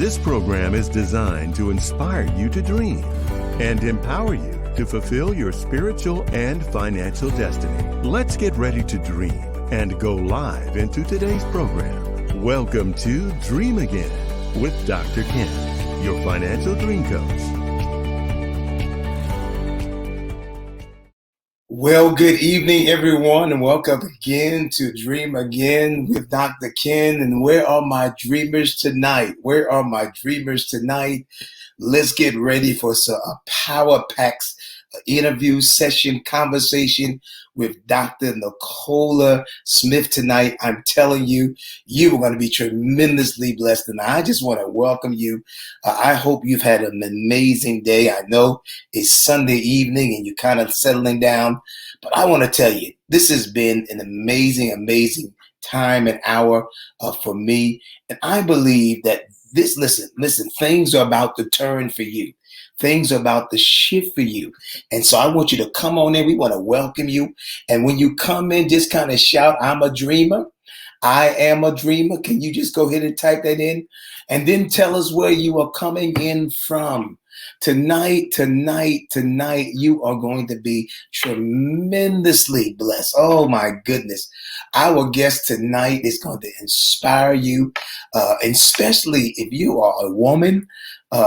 This program is designed to inspire you to dream and empower you to fulfill your spiritual and financial destiny. Let's get ready to dream and go live into today's program. Welcome to Dream Again with Dr. Ken, your financial dream coach. Well, good evening, everyone, and welcome again to Dream Again with Dr. Ken. And where are my dreamers tonight? Where are my dreamers tonight? Let's get ready for a power-packed interview session, conversation with Dr. Nicola Smith tonight. I'm telling you, you are going to be tremendously blessed. And I just want to welcome you. I hope you've had an amazing day. I know it's Sunday evening and you're kind of settling down, but I want to tell you, this has been an amazing time and hour for me. And I believe that listen, things are about to turn for you. Things are about to shift for you. And so I want you to come on in. We want to welcome you. And when you come in, just kind of shout, I'm a dreamer. I am a dreamer. Can you just go ahead and type that in? And then tell us where you are coming in from. Tonight, you are going to be tremendously blessed. Oh my goodness. Our guest tonight is going to inspire you, especially if you are a woman.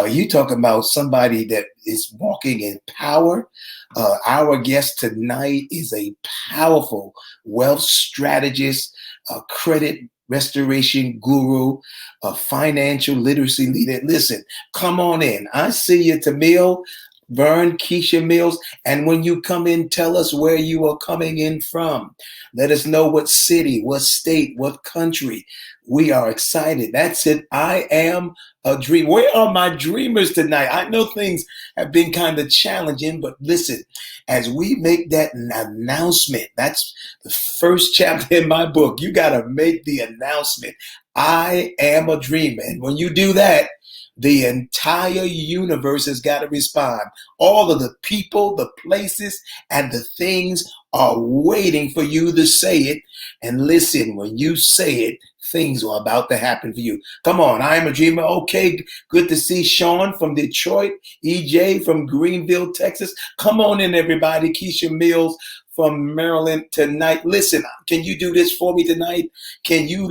You talking about somebody that is walking in power. Our guest tonight is a powerful wealth strategist, a credit restoration guru, a financial literacy leader. Listen, come on in. I see you, Tamil, Vern, Keisha Mills. And when you come in, tell us where you are coming in from. Let us know what city, what state, what country. We are excited. That's it. I am a dream. Where are my dreamers tonight? I know things have been kind of challenging, but listen, as we make that announcement, that's the first chapter in my book. You got to make the announcement. I am a dreamer. And when you do that, the entire universe has got to respond. All of the people, the places, and the things are waiting for you to say it. And listen, when you say it, things are about to happen for you. Come on, I am a dreamer. Okay, good to see Sean from Detroit, EJ from Greenville, Texas. Come on in, everybody. Keisha Mills from Maryland tonight. Listen, can you do this for me tonight? Can you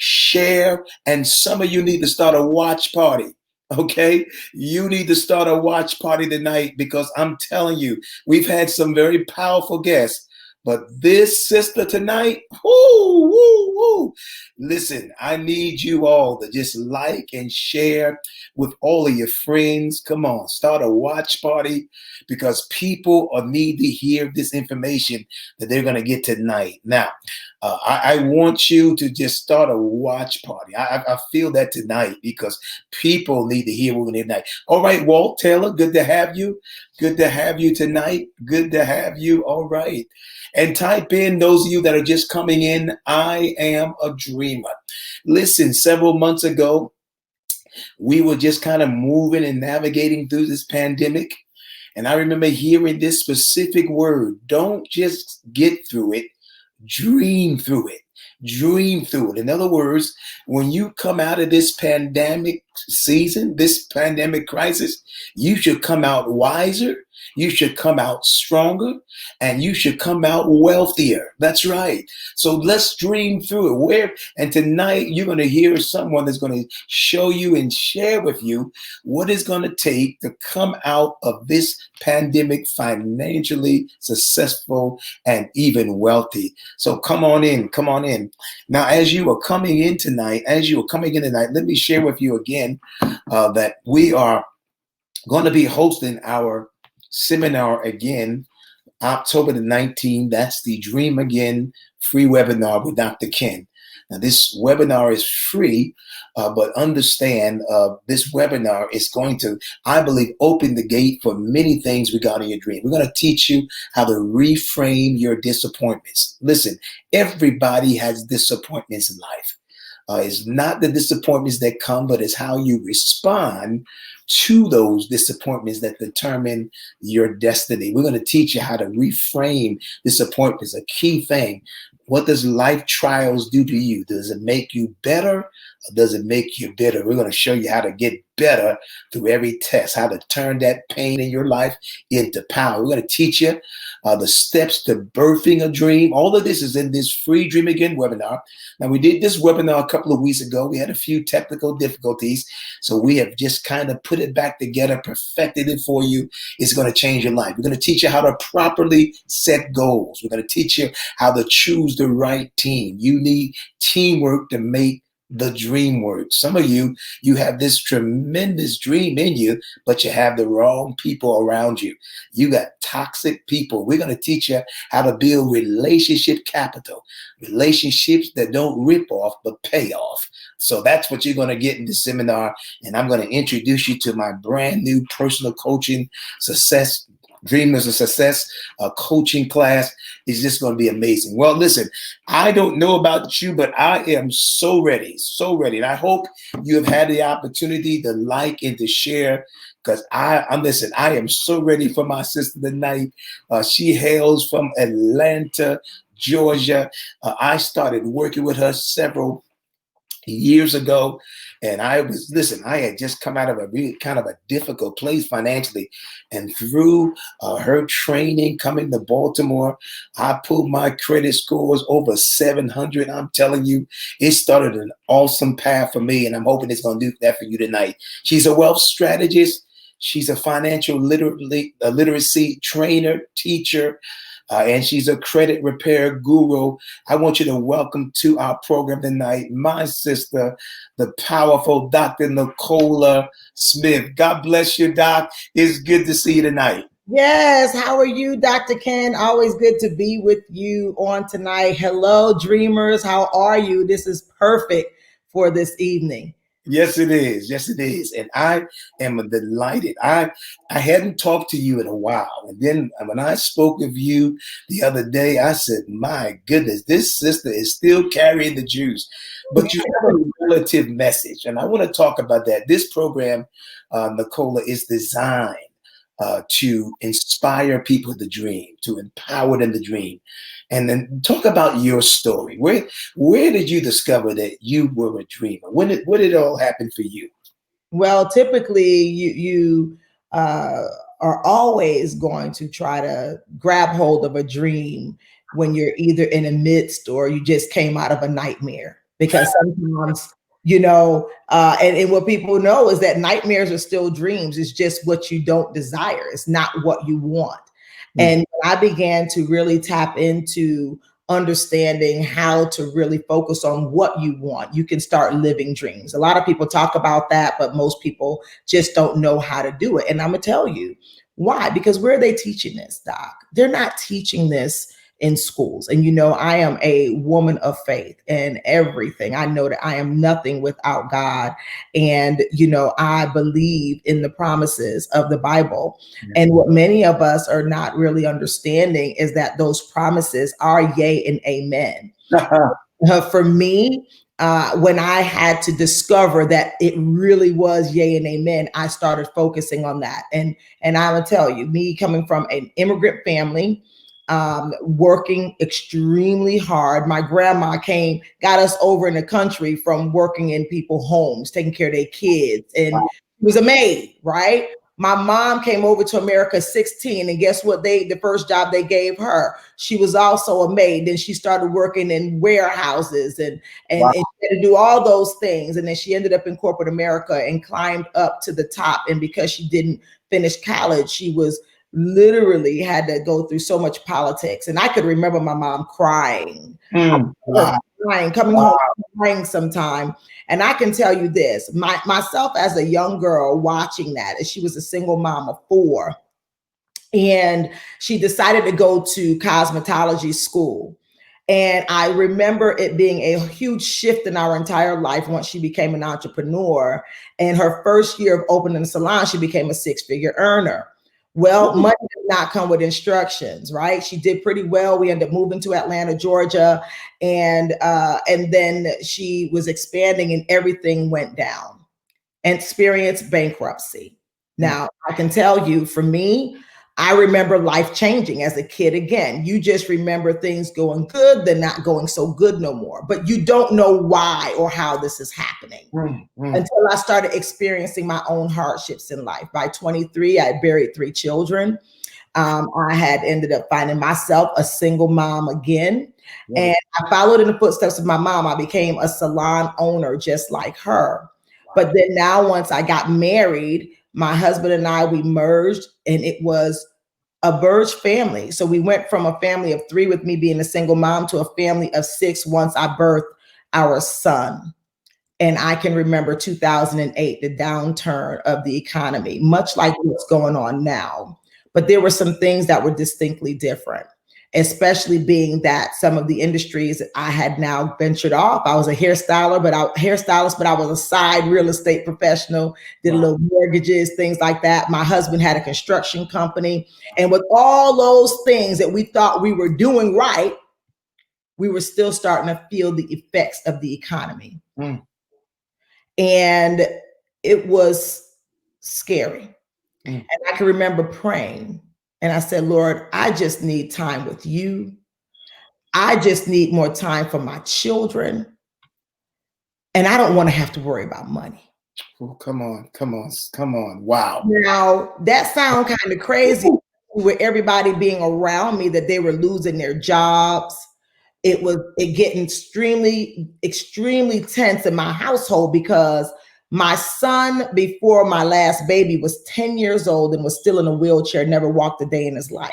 share, and some of you need to start a watch party. Okay, you need to start a watch party tonight because I'm telling you, we've had some very powerful guests, but this sister tonight, woo. Listen, I need you all to just like and share with all of your friends. Come on, start a watch party because people need to hear this information that they're going to get tonight. Now, I want you to just start a watch party. I feel that tonight because people need to hear what we're going to hear tonight. All right, Walt Taylor, good to have you. Good to have you tonight. Good to have you. All right. And type in, those of you that are just coming in, I am a dreamer. Listen, several months ago, we were just kind of moving and navigating through this pandemic. And I remember hearing this specific word. Don't just get through it. Dream through it. Dream through it. In other words, when you come out of this pandemic season, this pandemic crisis, you should come out wiser, you should come out stronger, and you should come out wealthier. That's right. So let's dream through it. And tonight you're going to hear someone that's going to show you and share with you what it's going to take to come out of this pandemic financially successful and even wealthy. So come on in. Now, as you are coming in tonight, let me share with you again that we are going to be hosting our seminar again, October the 19th. That's the Dream Again free webinar with Dr. Ken. Now, this webinar is free, but understand this webinar is going to, I believe, open the gate for many things regarding your dream. We're going to teach you how to reframe your disappointments. Listen, everybody has disappointments in life. It's not the disappointments that come, but it's how you respond to those disappointments that determine your destiny. We're going to teach you how to reframe disappointments, a key thing. What does life trials do to you? Does it make you better or does it make you bitter? We're going to show you how to get better through every test, how to turn that pain in your life into power. We're going to teach you the steps to birthing a dream. All of this is in this free Dream Again webinar. Now, we did this webinar a couple of weeks ago. We had a few technical difficulties, so we have just kind of put it back together, perfected it for you. It's going to change your life. We're going to teach you how to properly set goals. We're going to teach you how to choose the right team. You need teamwork to make the dream work. Some of you have this tremendous dream in you, but you have the wrong people around you. You got toxic people. We're going to teach you how to build relationship capital, relationships that don't rip off, but pay off. So that's what you're going to get in this seminar. And I'm going to introduce you to my brand new personal coaching success Dreamers of Success coaching class. Is just going to be amazing. Well, listen, I don't know about you, but I am so ready, so ready. And I hope you have had the opportunity to like and to share, because I am so ready for my sister tonight. She hails from Atlanta, Georgia. I started working with her several years ago, and I had just come out of a really kind of a difficult place financially, and through her training, coming to Baltimore, I pulled my credit scores over 700. I'm telling you, it started an awesome path for me, and I'm hoping it's going to do that for you tonight. She's a wealth strategist. She's a financial literacy trainer, teacher, and she's a credit repair guru. I want you to welcome to our program tonight my sister, the powerful Dr. Nicola Smith. God bless you, Doc. It's good to see you tonight. Yes. How are you, Dr. Ken? Always good to be with you on tonight. Hello, dreamers. How are you? This is perfect for this evening. Yes, it is. Yes, it is. And I am delighted. I hadn't talked to you in a while. And then when I spoke of you the other day, I said, my goodness, this sister is still carrying the juice. But you have a relative message. And I want to talk about that. This program, Nicola, is designed to inspire people to dream, to empower them to dream. And then talk about your story. Where did you discover that you were a dreamer? When did it all happen for you? Well, typically you are always going to try to grab hold of a dream when you're either in the midst or you just came out of a nightmare. Because sometimes, and what people know is that nightmares are still dreams. It's just what you don't desire. It's not what you want. And I began to really tap into understanding how to really focus on what you want. You can start living dreams. A lot of people talk about that, but most people just don't know how to do it. And I'm going to tell you why. Because where are they teaching this, Doc? They're not teaching this in schools. And I am a woman of faith and everything. I know that I am nothing without God. And, I believe in the promises of the Bible. And what many of us are not really understanding is that those promises are yea and amen. For me, when I had to discover that it really was yay and amen, I started focusing on that. And I will tell you, me coming from an immigrant family, working extremely hard. My grandma got us over in the country from working in people's homes, taking care of their kids, and she was a maid, right? My mom came over to America at 16, and guess what? The first job they gave her, she was also a maid. Then she started working in warehouses and she had to do all those things. And then she ended up in corporate America and climbed up to the top. And because she didn't finish college, she was literally had to go through so much politics. And I could remember my mom crying, coming home crying sometime. And I can tell you this, myself as a young girl watching that, as she was a single mom of 4, and she decided to go to cosmetology school. And I remember it being a huge shift in our entire life once she became an entrepreneur. And her first year of opening a salon, she became a 6-figure earner. Well, money did not come with instructions, right? She did pretty well. We ended up moving to Atlanta, Georgia, and then she was expanding, and everything went down and experienced bankruptcy. Now, I can tell you, for me, I remember life changing as a kid. Again, you just remember things going good, then not going so good no more. But you don't know why or how this is happening until I started experiencing my own hardships in life. By 23, I had buried 3 children. I had ended up finding myself a single mom again. And I followed in the footsteps of my mom. I became a salon owner just like her. But then now, once I got married, my husband and I, we merged, and it was a merged family. So we went from a family of 3 with me being a single mom to a family of 6 once I birthed our son. And I can remember 2008, the downturn of the economy, much like what's going on now. But there were some things that were distinctly different, especially being that some of the industries I had now ventured off. I was a hairstylist, but I was a side real estate professional, did a little mortgages, things like that. My husband had a construction company. And with all those things that we thought we were doing right, we were still starting to feel the effects of the economy. And it was scary. And I can remember praying, and I said, Lord, I just need time with you. I just need more time for my children. And I don't want to have to worry about money. Oh, come on. Wow. Now, that sounds kind of crazy with everybody being around me, that they were losing their jobs. It getting extremely tense in my household because my son, before my last baby, was 10 years old and was still in a wheelchair, never walked a day in his life.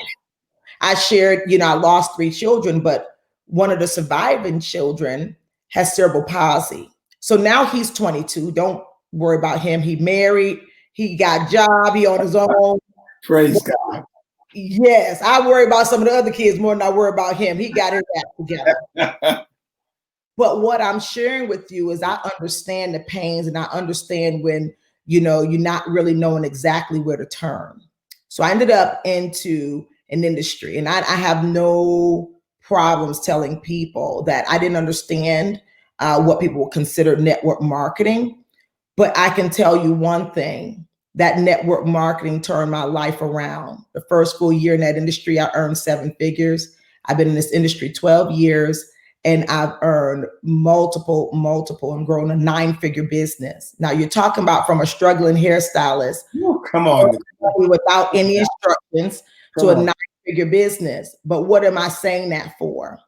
I shared, I lost 3 children, but one of the surviving children has cerebral palsy. So now he's 22. Don't worry about him. He married, he got a job, he on his own. Praise God. Yes, I worry about some of the other kids more than I worry about him. He got his act together. But what I'm sharing with you is I understand the pains, and I understand when, you're not really knowing exactly where to turn. So I ended up into an industry, and I have no problems telling people that I didn't understand what people would consider network marketing. But I can tell you one thing, that network marketing turned my life around. The first full year in that industry, I earned 7 figures. I've been in this industry 12 years. And I've earned multiple, and grown a 9-figure business. Now you're talking about from a struggling hairstylist, come on, without any instructions, to a 9-figure business. But what am I saying that for?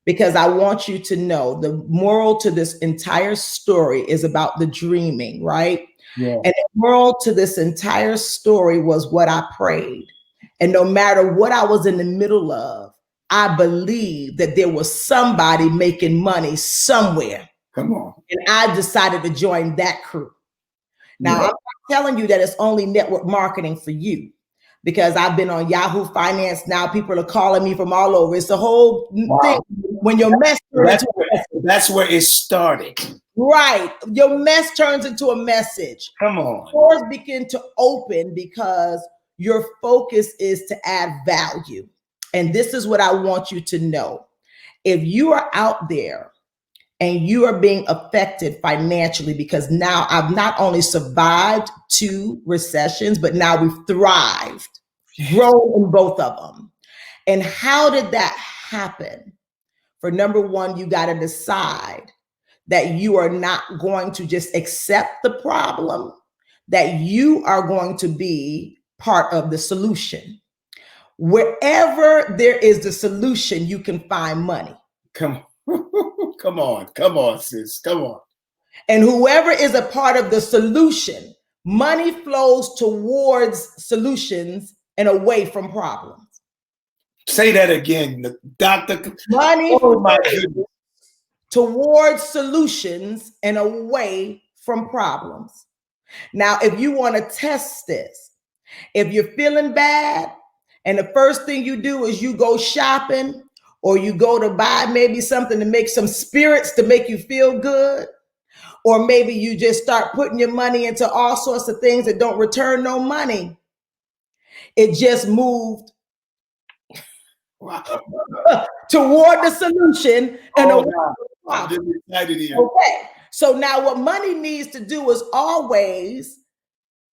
Because I want you to know the moral to this entire story is about the dreaming, right? Yeah. And the moral to this entire story was what I prayed. And no matter what I was in the middle of, I believe that there was somebody making money somewhere. Come on. And I decided to join that crew. Now, I'm not telling you that it's only network marketing for you, because I've been on Yahoo Finance. Now people are calling me from all over. It's a whole thing. When your mess that's where it started. Right. Your mess turns into a message. Come on. Doors begin to open because your focus is to add value. And this is what I want you to know. If you are out there and you are being affected financially, because now I've not only survived 2 recessions, but now we've thrived, grown in both of them. And how did that happen? For number one, you got to decide that you are not going to just accept the problem, that you are going to be part of the solution. Wherever there is the solution, you can find money. Come on, sis. Come on. And whoever is a part of the solution, money flows towards solutions and away from problems. Say that again, Doctor. Money flows towards solutions and away from problems. Now, if you want to test this, if you're feeling bad, and the first thing you do is you go shopping, or you go to buy maybe something to make some spirits to make you feel good, or maybe you just start putting your money into all sorts of things that don't return no money. It just moved toward the solution and away from the problem. Okay, so now what money needs to do is always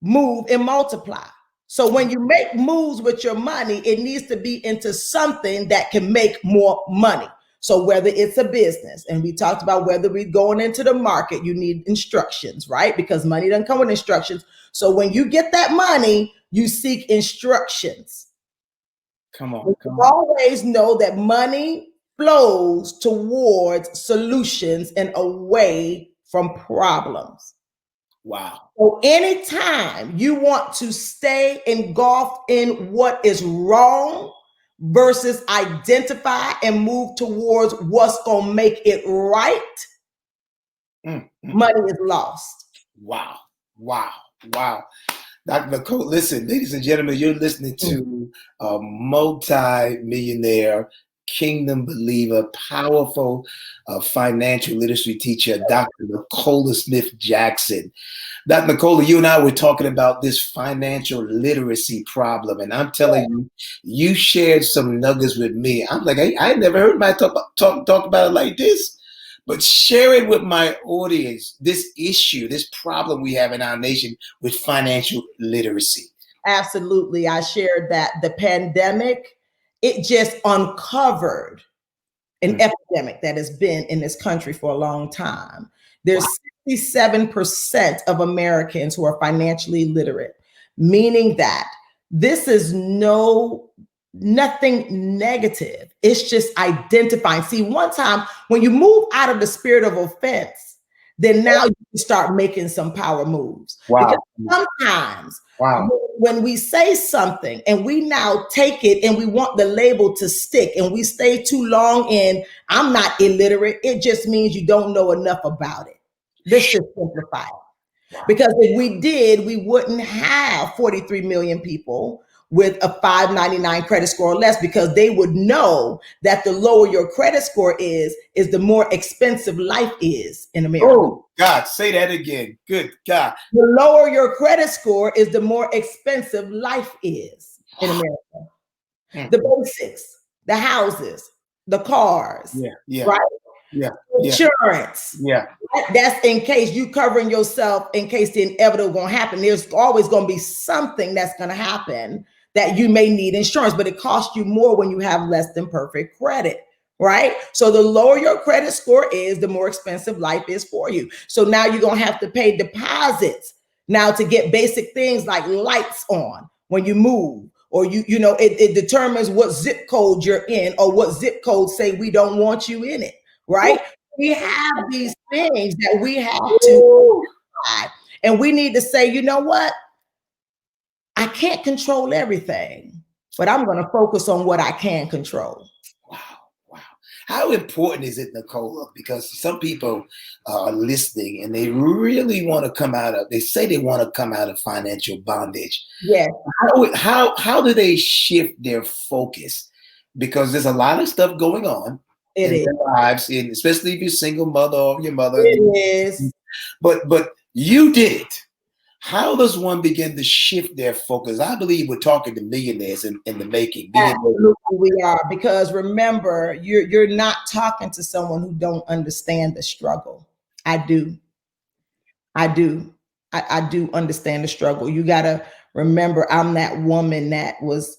move and multiply. So when you make moves with your money, it needs to be into something that can make more money. So whether it's a business, and we talked about whether we're going into the market, you need instructions, right? Because money doesn't come with instructions. So when you get that money, you seek instructions. Come on. You always know that money flows towards solutions and away from problems. Wow. So anytime you want to stay engulfed in what is wrong versus identify and move towards what's going to make it right, money is lost. Wow. Wow. Wow. Dr. Nicola, listen, ladies and gentlemen, you're listening to a multi-millionaire, kingdom believer, powerful financial literacy teacher, Dr. Nicola Smith Jackson. Dr. Nicola, you and I were talking about this financial literacy problem, and I'm telling you, you shared some nuggets with me. I'm like, I never heard anybody talk about it like this. But share it with my audience, this issue, this problem we have in our nation with financial literacy. Absolutely. I shared that the pandemic, it just uncovered an epidemic that has been in this country for a long time. There's 67% of Americans who are financially literate, meaning that this is nothing negative. It's just identifying. See, one time when you move out of the spirit of offense, then now you can start making some power moves. Wow. Because sometimes when we say something and we now take it and we want the label to stick and we stay too long in, I'm not illiterate, it just means you don't know enough about it. Let's just simplify it. Because if we did, we wouldn't have 43 million people with a 599 credit score or less, because they would know that the lower your credit score is the more expensive life is in America. Oh, God, say that again. Good God. The lower your credit score is the more expensive life is in America. The basics, the houses, the cars, right? Insurance. That's in case you covering yourself in case the inevitable gonna happen. There's always gonna be something that's gonna happen that you may need insurance, but it costs you more when you have less than perfect credit, right? So the lower your credit score is, the more expensive life is for you. So now you're gonna have to pay deposits now to get basic things like lights on when you move, or you know, it determines what zip code you're in, or what zip code say we don't want you in it, right? We have these things that we have to decide, and we need to say, you know what? I can't control everything, but I'm going to focus on what I can control. Wow. How important is it, Nicola? Because some people are listening and they really want to come out of, they say they want to come out of financial bondage. Yes. How do they shift their focus? Because there's a lot of stuff going on in their lives, and especially if you're a single mother or your mother. It is. But you did it. How does one begin to shift their focus? I believe we're talking to millionaires in the making. Absolutely, we are. Because remember, you're not talking to someone who don't understand the struggle. I do understand the struggle. You got to remember, I'm that woman that was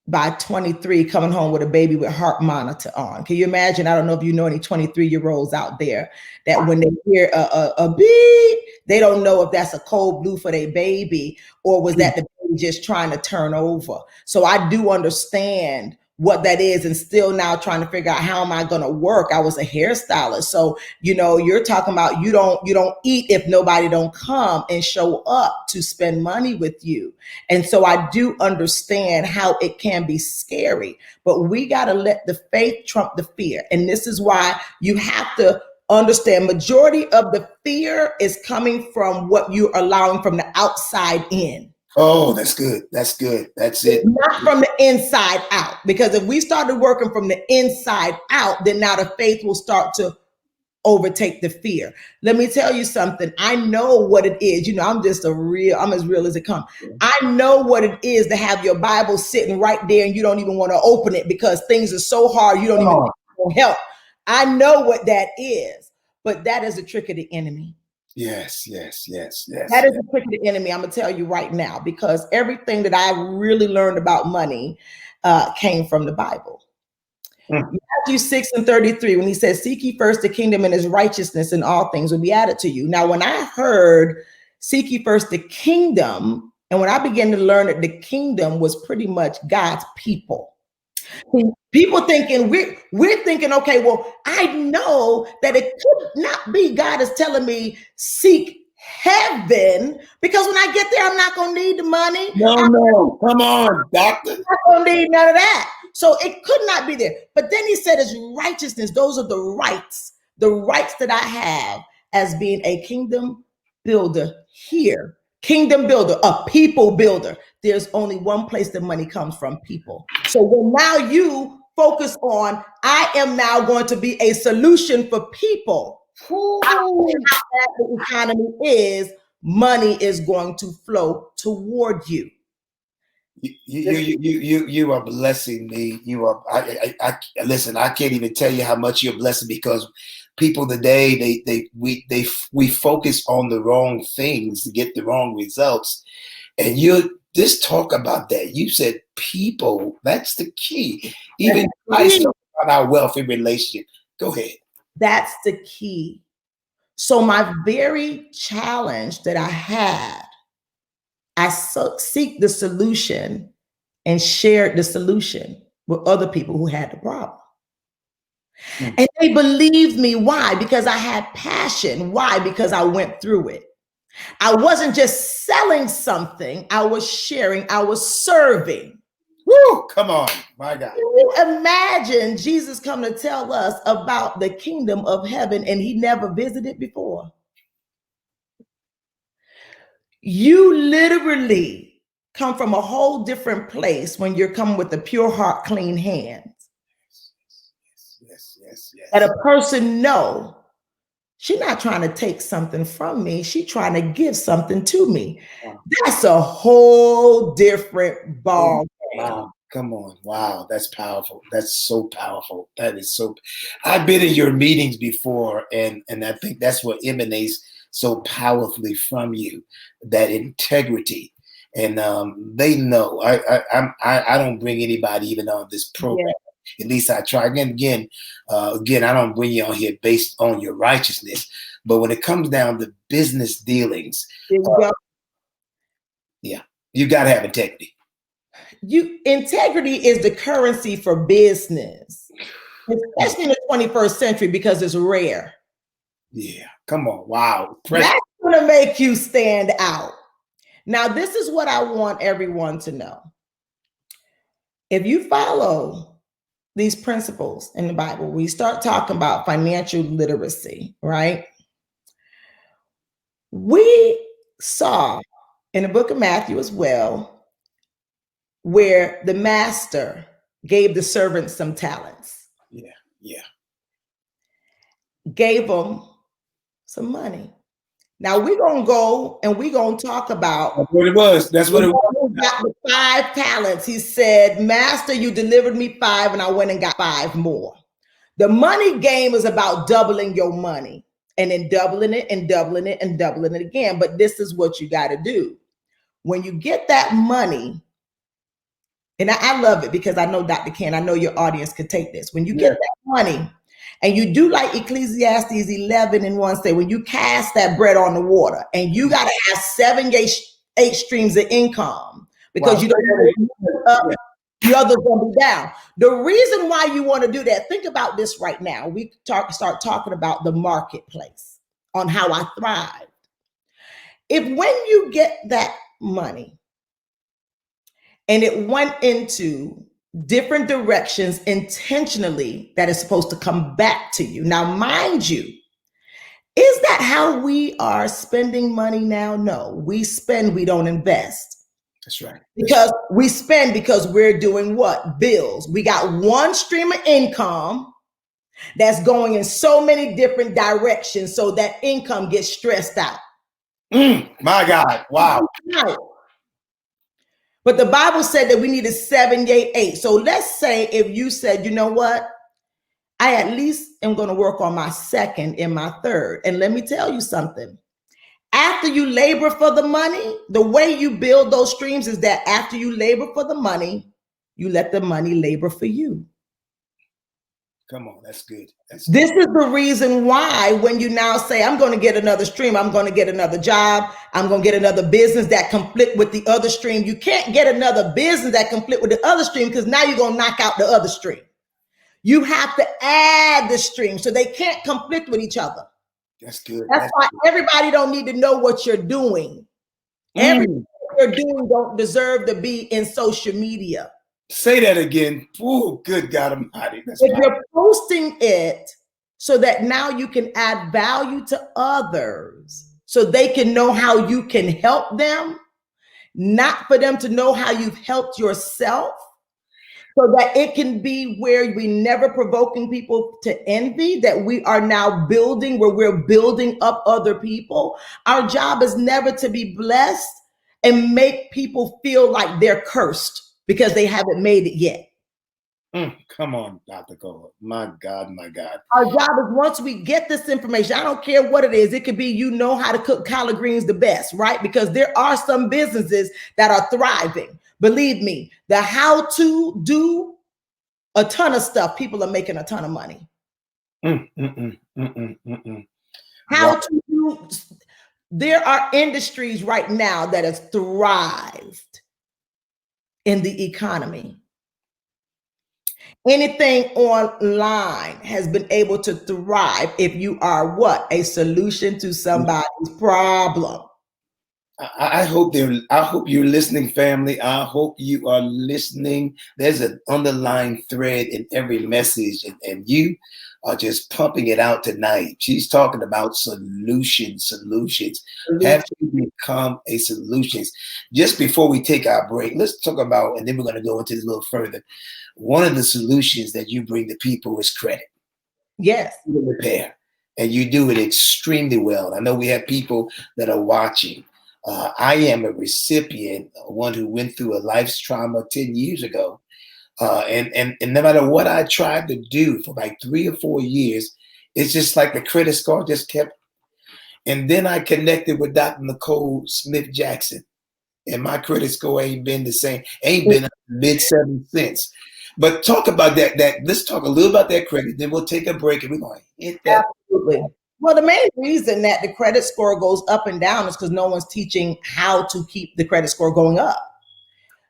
by 23 coming home with a baby with heart monitor on. Can you imagine? I don't know if you know any 23-year-olds out there that when they hear a beep, they don't know if that's a cold blue for their baby, or was that the baby just trying to turn over. So I do understand what that is, and still now trying to figure out how am I going to work. I was a hairstylist. So, you know, you're talking about you don't eat if nobody don't come and show up to spend money with you. And so I do understand how it can be scary, but we got to let the faith trump the fear. And this is why you have to understand majority of the fear is coming from what you're allowing from the outside in. Oh, that's good. That's good. That's it. Not from the inside out. Because if we started working from the inside out, then now the faith will start to overtake the fear. Let me tell you something. I know what it is. You know, I'm as real as it comes. I know what it is to have your Bible sitting right there and you don't even want to open it because things are so hard. You don't even need help. I know what that is, but that is a trick of the enemy. Yes, yes, yes, yes. That is a trick of the enemy. I'm gonna tell you right now, because everything that I really learned about money came from the Bible. Mm. Matthew 6:33, when he says, "Seek ye first the kingdom and his righteousness, and all things will be added to you." Now, when I heard "seek ye first the kingdom," and when I began to learn that the kingdom was pretty much God's people. People thinking we're thinking, okay, well, I know that it could not be God is telling me seek heaven, because when I get there, I'm not gonna need the money. No, no, come on, doctor. I don't need none of that. So it could not be there. But then he said, "It's righteousness." Those are the rights that I have as being a kingdom builder here. Kingdom builder, a people builder. There's only one place the money comes from: people. So when now you focus on, I am now going to be a solution for people. The economy is, money is going to flow toward you. You are blessing me. You are. I listen. I can't even tell you how much you're blessing, because people today we focus on the wrong things to get the wrong results. And you just talk about that. You said people. That's the key. Even I talk about our wealthy relationship. Go ahead. That's the key. So my very challenge that I had, I seek the solution and shared the solution with other people who had the problem. And they believed me. Why? Because I had passion. Why? Because I went through it. I wasn't just selling something, I was sharing, I was serving. Woo! Come on, my God. Can you imagine Jesus come to tell us about the kingdom of heaven and he never visited before? You literally come from a whole different place when you're coming with a pure heart, clean hands. Yes. And a person know she's not trying to take something from me. She's trying to give something to me. That's a whole different ball game. Wow. Come on. Wow. That's powerful. That's so powerful. That is so. I've been in your meetings before, and I think that's what emanates so powerfully from you, that integrity. And they know I don't bring anybody even on this program. Yeah. At least I try. Again, I don't bring you on here based on your righteousness, but when it comes down to business dealings, yeah, you got to have integrity. Integrity is the currency for business, especially in the 21st century, because it's rare. Yeah, come on. Wow. That's going to make you stand out. Now, this is what I want everyone to know. If you follow these principles in the Bible, we start talking about financial literacy, right? We saw in the book of Matthew as well, where the master gave the servants some talents. Yeah. Gave them some money. Now we're going to go and we're going to talk about. That's what it was. That's what it was. Got the 5 talents. He said, "Master, you delivered me 5 and I went and got 5 more." The money game is about doubling your money and then doubling it and doubling it and doubling it again. But this is what you got to do. When you get that money, and I love it because I know, Dr. Ken, I know your audience could take this. When you get that money and you do like Ecclesiastes 11:1 say, when you cast that bread on the water, and you got to have 7, 8 streams of income, because you don't know the other's going to be down. The reason why you want to do that, think about this right now. We start talking about the marketplace, on how I thrive. If when you get that money, and it went into different directions intentionally, that is supposed to come back to you. Now, mind you, is that how we are spending money now? No, we spend, we don't invest. That's right. Because we spend because we're doing what? Bills. We got one stream of income that's going in so many different directions, so that income gets stressed out. My God. Wow. But the Bible said that we needed 7, 8. So let's say if you said, you know what? I at least am going to work on my 2nd and my 3rd. And let me tell you something. After you labor for the money, the way you build those streams is that after you labor for the money, you let the money labor for you. Come on, that's good. This is the reason why when you now say, I'm going to get another stream, I'm going to get another job, I'm going to get another business that conflict with the other stream. You can't get another business that conflict with the other stream because now you're going to knock out the other stream. You have to add the stream so they can't conflict with each other. That's good. That's why everybody don't need to know what you're doing. Everything you're doing don't deserve to be in social media. Say that again. Oh, good God Almighty. If you're posting it so that now you can add value to others so they can know how you can help them, not for them to know how you've helped yourself, so that it can be where we never provoking people to envy, that we are now building, where we're building up other people. Our job is never to be blessed and make people feel like they're cursed because they haven't made it yet. Come on, Dr. Cole. My God, my God. Our job is once we get this information, I don't care what it is. It could be you know how to cook collard greens the best, right? Because there are some businesses that are thriving. Believe me, the how to do a ton of stuff, people are making a ton of money. How to do, there are industries right now that has thrived in the economy. Anything online has been able to thrive if you are what? A solution to somebody's problem. I hope you're listening, family. I hope you are listening. There's an underlying thread in every message, and you are just pumping it out tonight. She's talking about solutions. Have you become a solution? Just before we take our break, let's talk about, and then we're going to go into this a little further. One of the solutions that you bring to people is credit. Yes. Repair. And you do it extremely well. I know we have people that are watching. I am a recipient, one who went through a life's trauma 10 years ago. And no matter what I tried to do for like 3 or 4 years, it's just like the credit score just kept. And then I connected with Dr. Nicole Smith Jackson. And my credit score ain't been the same, ain't been mid-7 since. But talk about that. Let's talk a little about that credit. Then we'll take a break and we're going to hit that. Absolutely. Well, the main reason that the credit score goes up and down is because no one's teaching how to keep the credit score going up.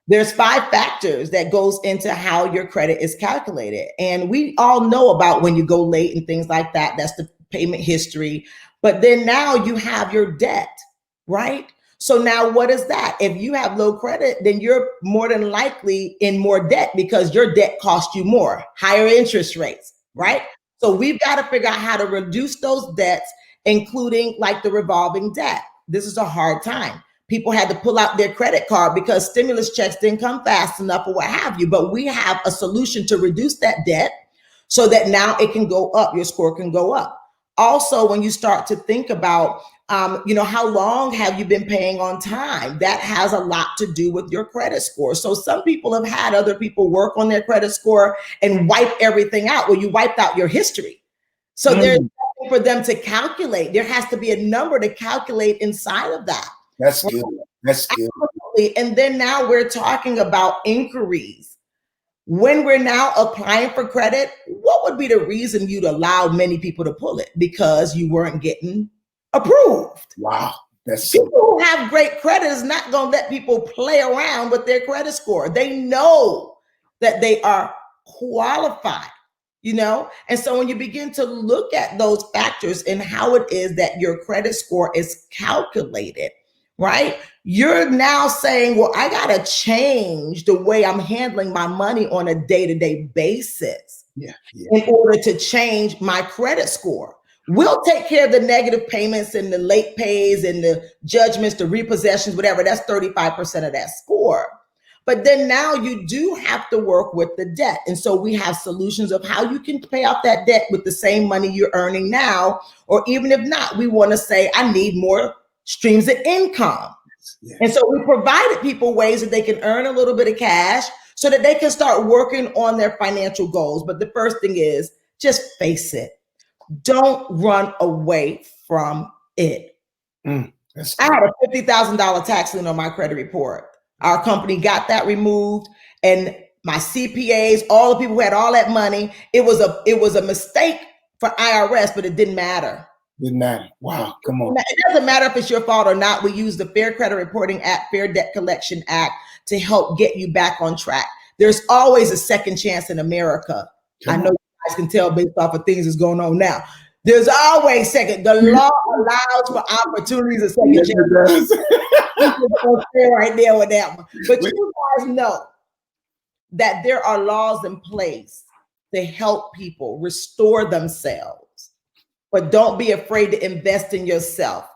There's 5 factors that goes into how your credit is calculated. And we all know about when you go late and things like that. That's the payment history. But then now you have your debt, right? So now what is that? If you have low credit, then you're more than likely in more debt because your debt costs you more, higher interest rates, right? So we've got to figure out how to reduce those debts, including like the revolving debt. This is a hard time. People had to pull out their credit card because stimulus checks didn't come fast enough or what have you. But we have a solution to reduce that debt so that now it can go up. Your score can go up. Also, when you start to think about, how long have you been paying on time? That has a lot to do with your credit score. So some people have had other people work on their credit score and wipe everything out. Well, you wiped out your history. So there's nothing for them to calculate. There has to be a number to calculate inside of that. That's good. That's good. Absolutely. And then now we're talking about inquiries. When we're now applying for credit, what would be the reason you'd allow many people to pull it? Because you weren't getting approved. Wow. That's people who have great credit is not going to let people play around with their credit score. They know that they are qualified, And so when you begin to look at those factors and how it is that your credit score is calculated, right? You're now saying, well, I got to change the way I'm handling my money on a day-to-day basis in order to change my credit score. We'll take care of the negative payments and the late pays and the judgments, the repossessions, whatever. That's 35% of that score. But then now you do have to work with the debt. And so we have solutions of how you can pay off that debt with the same money you're earning now. Or even if not, we want to say, I need more streams of income. Yes. And so we provided people ways that they can earn a little bit of cash so that they can start working on their financial goals. But the first thing is just face it. Don't run away from it. That's I good. had a $50,000 tax lien on my credit report. Our company got that removed, and my CPAs, all the people who had all that money, it was a mistake for IRS, but it didn't matter. Didn't matter. Wow. Come on. It doesn't matter if it's your fault or not. We use the Fair Credit Reporting Act, Fair Debt Collection Act to help get you back on track. There's always a second chance in America. I know you guys can tell based off of things that's going on now. There's always second. The law allows for opportunities of second Yes, chance. it does. Right there with that one. But you guys know that there are laws in place to help people restore themselves. But don't be afraid to invest in yourself,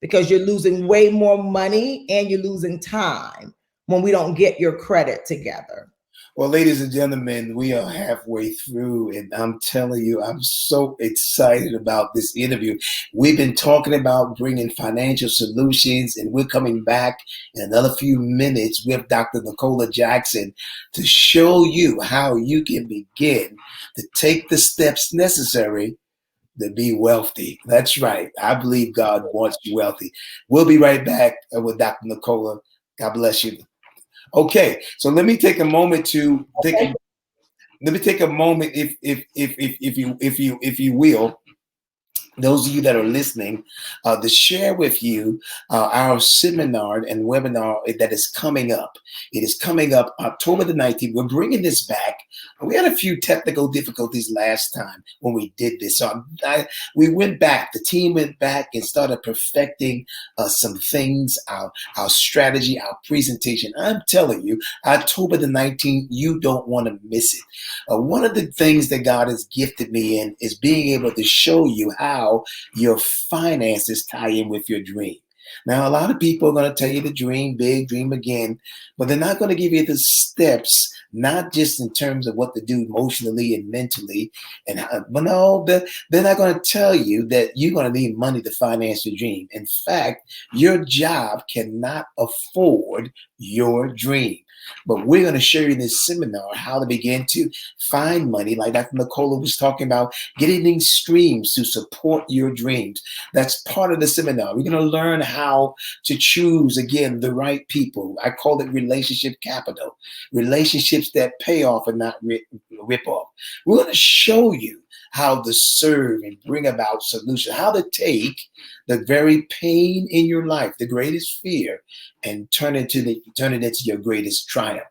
because you're losing way more money and you're losing time when we don't get your credit together. Well, ladies and gentlemen, we are halfway through, and I'm telling you, I'm so excited about this interview. We've been talking about bringing financial solutions, and we're coming back in another few minutes with Dr. Nicola Jackson to show you how you can begin to take the steps necessary to be wealthy. That's right. I believe God wants you wealthy. We'll be right back with Dr. Nicola. God bless you. Okay, so let me take a moment to let me take a moment, if you will, those of you that are listening, to share with you our seminar and webinar that is coming up. It is coming up October the 19th. We're bringing this back. We had a few technical difficulties last time when we did this. So we went back. The team went back and started perfecting some things, our strategy, our presentation. I'm telling you, October the 19th, you don't want to miss it. One of the things that God has gifted me in is being able to show you how your finances tie in with your dream. Now, a lot of people are going to tell you to dream big, dream again, but they're not going to give you the steps, not just in terms of what to do emotionally and mentally. But no, they're not going to tell you that you're going to need money to finance your dream. In fact, your job cannot afford your dream. But we're going to show you in this seminar how to begin to find money, like Dr. Nicola was talking about, getting these streams to support your dreams. That's part of the seminar. We're going to learn how to choose, again, the right people. I call it relationship capital, relationships that pay off and not rip off. We're going to show you how to serve and bring about solutions, how to take the very pain in your life, the greatest fear, and turn it into your greatest triumph.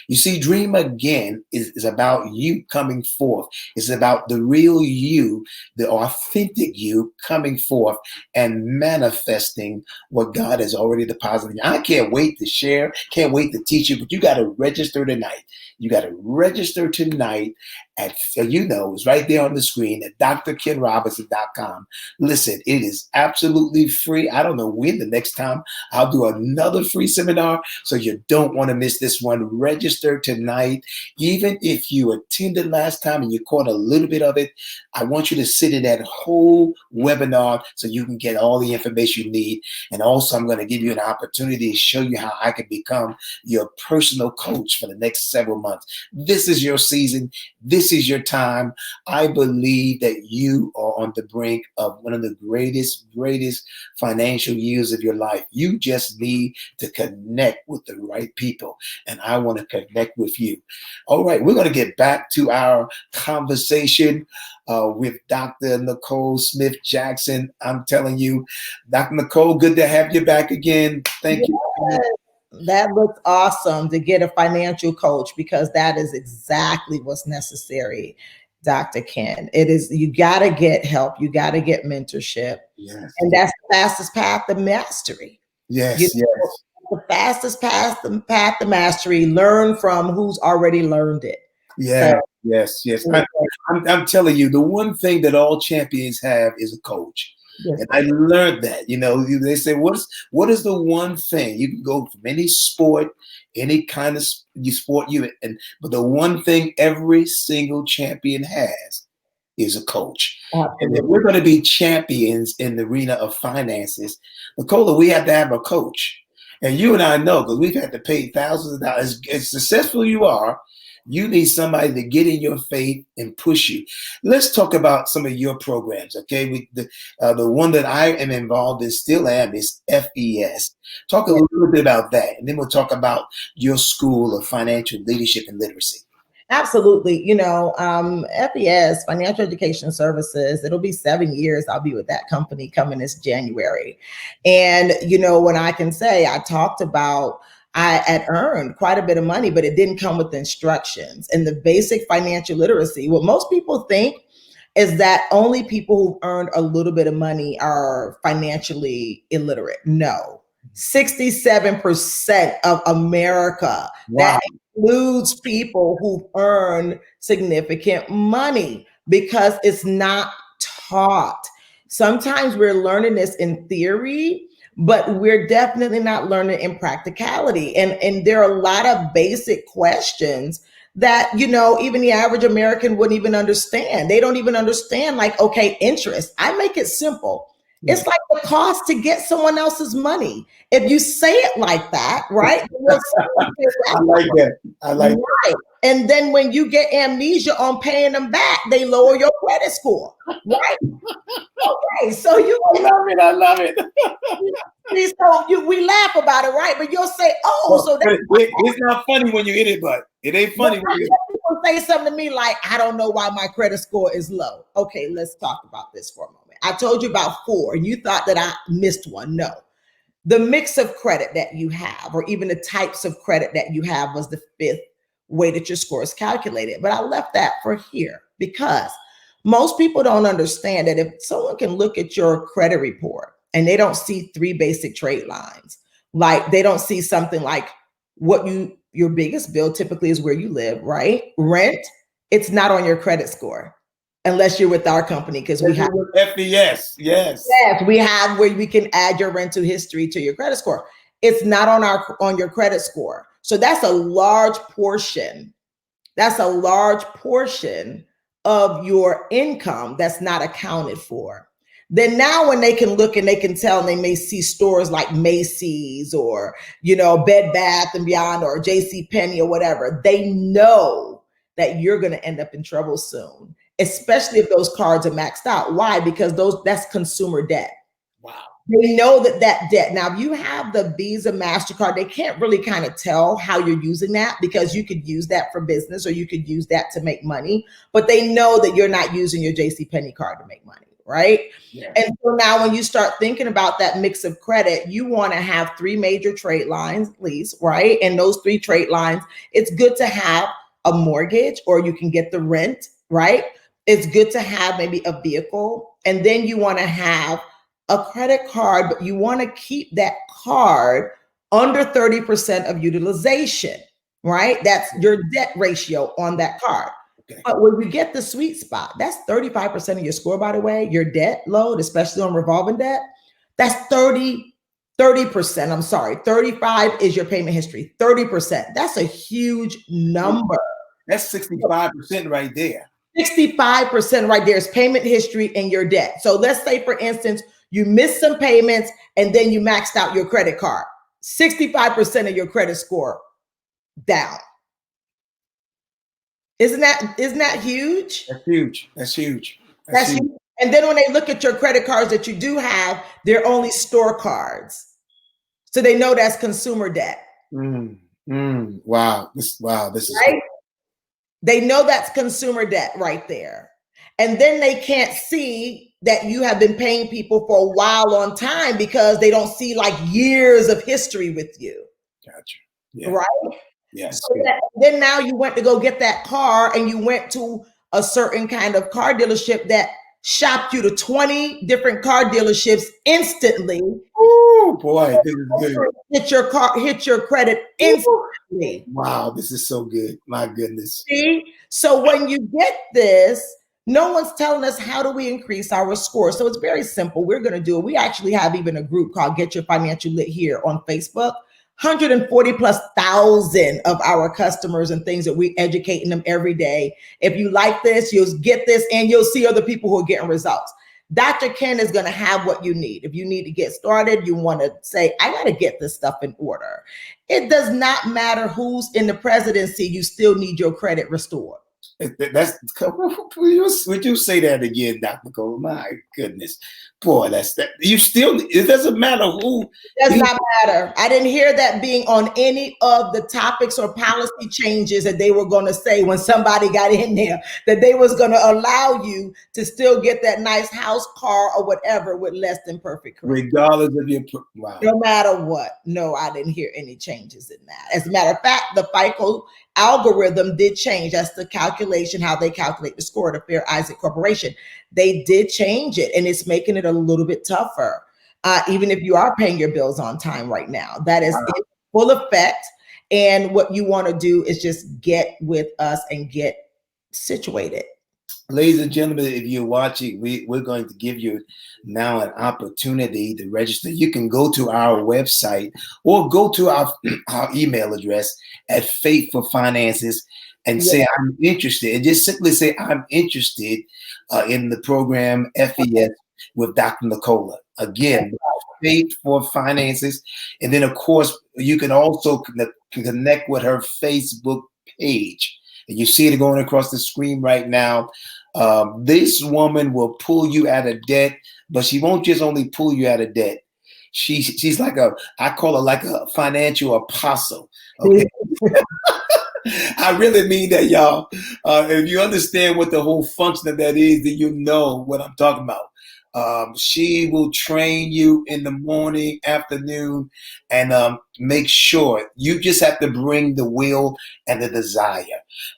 You see, Dream Again is about you coming forth. It's about the real you, the authentic you coming forth and manifesting what God has already deposited. I can't wait to share, can't wait to teach you, but you got to register tonight. You got to register tonight at, it's right there on the screen at drkenrobinson.com. Listen, it is absolutely free. I don't know when the next time I'll do another free seminar, so you don't want to miss this one. Register tonight. Even if you attended last time and you caught a little bit of it, I want you to sit in that whole webinar so you can get all the information you need. And also, I'm going to give you an opportunity to show you how I can become your personal coach for the next several months. This is your season. This is your time. I believe that you are on the brink of one of the greatest financial years of your life. You just need to connect with the right people, and I want to connect with you. All right, we're going to get back to our conversation with Dr. Nicole Smith Jackson. I'm telling you, Dr. Nicole, good to have you back again. Thank you. That looks awesome, to get a financial coach, because that is exactly what's necessary, Dr. Ken. It is, you got to get help. You got to get mentorship. Yes. And that's the fastest path to mastery. Yes, The fastest path to mastery. Learn from who's already learned it. Yeah, yes. I'm telling you, the one thing that all champions have is a coach. Yes. And I learned that, they say, what is the one thing? You can go from any sport, any kind of sport but the one thing every single champion has is a coach. Absolutely. And if we're going to be champions in the arena of finances, Nicola, we have to have a coach. And you and I know, because we've had to pay thousands of dollars. As successful you are, You need somebody to get in your faith and push you. Let's talk about some of your programs, okay? The one that I am involved in, still am, is FES. Talk a little bit about that, and then we'll talk about your school of financial leadership and literacy. Absolutely. FES, Financial Education Services, it'll be 7 years. I'll be with that company coming this January. And, when I can say I talked about, I had earned quite a bit of money, but it didn't come with instructions and the basic financial literacy. What most people think is that only people who've earned a little bit of money are financially illiterate. No, 67% of America, Wow. that includes people who've earned significant money, because it's not taught. Sometimes we're learning this in theory, but we're definitely not learning in practicality. And there are a lot of basic questions that, even the average American wouldn't even understand. They don't even understand, like, okay, interest. I make it simple. It's like the cost to get someone else's money. If you say it like that, right? I like that. I like that. And then when you get amnesia on paying them back, they lower your credit score, right? Okay, so I love it. So we laugh about it, right? But you'll say, so it's not funny when you hit it, but it ain't funny when you people say something to me like, I don't know why my credit score is low. Okay, let's talk about this for a moment. I told you about 4, and you thought that I missed one. No. The mix of credit that you have, or even the types of credit that you have, was the 5th way that your score is calculated. But I left that for here because most people don't understand that if someone can look at your credit report and they don't see 3 basic trade lines, like they don't see something like your biggest bill typically is where you live, right? Rent, it's not on your credit score. Unless you're with our company, because we have FES. Yes, we have where we can add your rental history to your credit score. It's not on your credit score. So that's a large portion. That's a large portion of your income that's not accounted for. Then now when they can look and they can tell, and they may see stores like Macy's or, Bed Bath and Beyond or JC Penney or whatever, they know that you're going to end up in trouble soon, especially if those cards are maxed out. Why? Because that's consumer debt. Wow. They know that debt. Now, if you have the Visa, MasterCard, they can't really kind of tell how you're using that, because you could use that for business or you could use that to make money, but they know that you're not using your JCPenney card to make money, right? Yeah. And so now when you start thinking about that mix of credit, you want to have 3 major trade lines at least, right? And those 3 trade lines, it's good to have a mortgage, or you can get the rent, right? It's good to have maybe a vehicle, and then you want to have a credit card, but you want to keep that card under 30% of utilization, right? That's your debt ratio on that card. Okay. But when you get the sweet spot, that's 35% of your score, by the way, your debt load, especially on revolving debt, that's 30%. I'm sorry, 35 is your payment history, 30%. That's a huge number. That's 65% right there. 65% right there is payment history and your debt. So let's say, for instance, you missed some payments and then you maxed out your credit card. 65% of your credit score down. Isn't that huge? That's huge. That's huge. That's huge. And then when they look at your credit cards that you do have, they're only store cards. So they know that's consumer debt. Wow. This is right. They know that's consumer debt right there. And then they can't see that you have been paying people for a while on time, because they don't see like years of history with you. Gotcha. Yeah. Right? Yes. So then now you went to go get that car, and you went to a certain kind of car dealership that shopped you to 20 different car dealerships instantly. Oh boy, this is good. Hit your credit instantly. Wow, this is so good. My goodness. See? So when you get this, no one's telling us how do we increase our score. So it's very simple. We're going to do it. We actually have even a group called Get Your Financial Lit here on Facebook. 140,000+ of our customers and things that we educating them every day. If you like this, you'll get this, and you'll see other people who are getting results. Dr. Ken is going to have what you need. If you need to get started, you want to say, I got to get this stuff in order. It does not matter who's in the presidency, you still need your credit restored. That's would you say that again, Dr. Cole? My goodness, boy, that's that. You still, it doesn't matter who. It does not matter. I didn't hear that being on any of the topics or policy changes that they were going to say when somebody got in there, that they was going to allow you to still get that nice house, car, or whatever with less than perfect credit. Regardless of your, wow. No matter what. No, I didn't hear any changes in that. As a matter of fact, the FICO algorithm did change. That's the calculation, how they calculate the score, the Fair Isaac Corporation. They did change it, and it's making it a little bit tougher. Even if you are paying your bills on time right now, that is in full effect. And what you want to do is just get with us and get situated. Ladies and gentlemen, if you're watching, we're going to give you now an opportunity to register. You can go to our website or go to our email address at Faith for Finances and say, I'm interested. And just simply say, I'm interested in the program FES with Dr. Nicola. Again, Faith for Finances. And then, of course, you can also connect with her Facebook page. And you see it going across the screen right now. This woman will pull you out of debt, but she won't just only pull you out of debt. She's like I call her like a financial apostle. Okay. I really mean that, y'all. If you understand what the whole function of that is, then you know what I'm talking about. She will train you in the morning, afternoon, and make sure you just have to bring the will and the desire.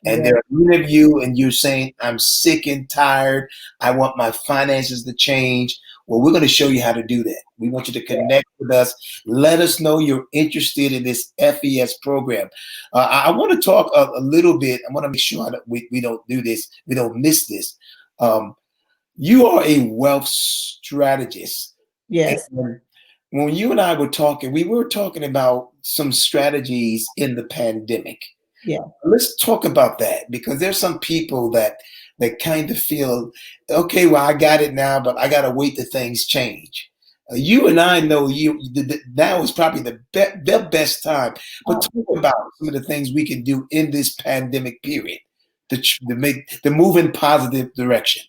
And there are many of you, and you're saying, I'm sick and tired. I want my finances to change. Well, we're going to show you how to do that. We want you to connect with us. Let us know you're interested in this FES program. I want to talk a little bit. I want to make sure that we don't do this. We don't miss this. You are a wealth strategist. Yes. And when you and I were talking, we were talking about some strategies in the pandemic. Yeah. Let's talk about that, because there's some people that kind of feel, okay, well, I got it now, but I got to wait till things change. You and I know now is probably the best time. But talk about some of the things we can do in this pandemic period to move in positive direction.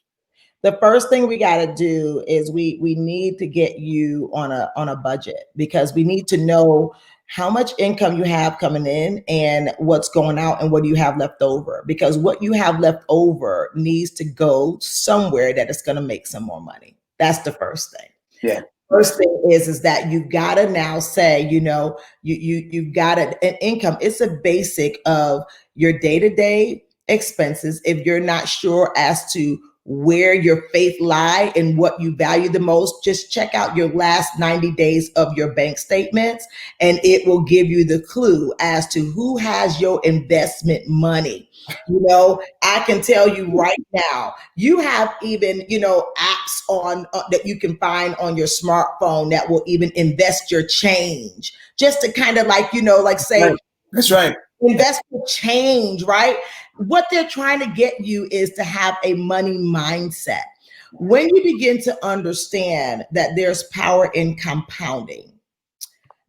The first thing we got to do is we need to get you on a budget, because we need to know how much income you have coming in and what's going out and what do you have left over, because what you have left over needs to go somewhere that is going to make some more money. That's the first thing. Yeah. First thing is that you gotta now say, you've got an income. It's a basic of your day-to-day expenses. If you're not sure as to where your faith lie and what you value the most, just check out your last 90 days of your bank statements, and it will give you the clue as to who has your investment money. I can tell you right now, you have even, apps on that you can find on your smartphone that will even invest your change, just to kind of say, that's right. Invest your change, right? What they're trying to get you is to have a money mindset. When you begin to understand that there's power in compounding,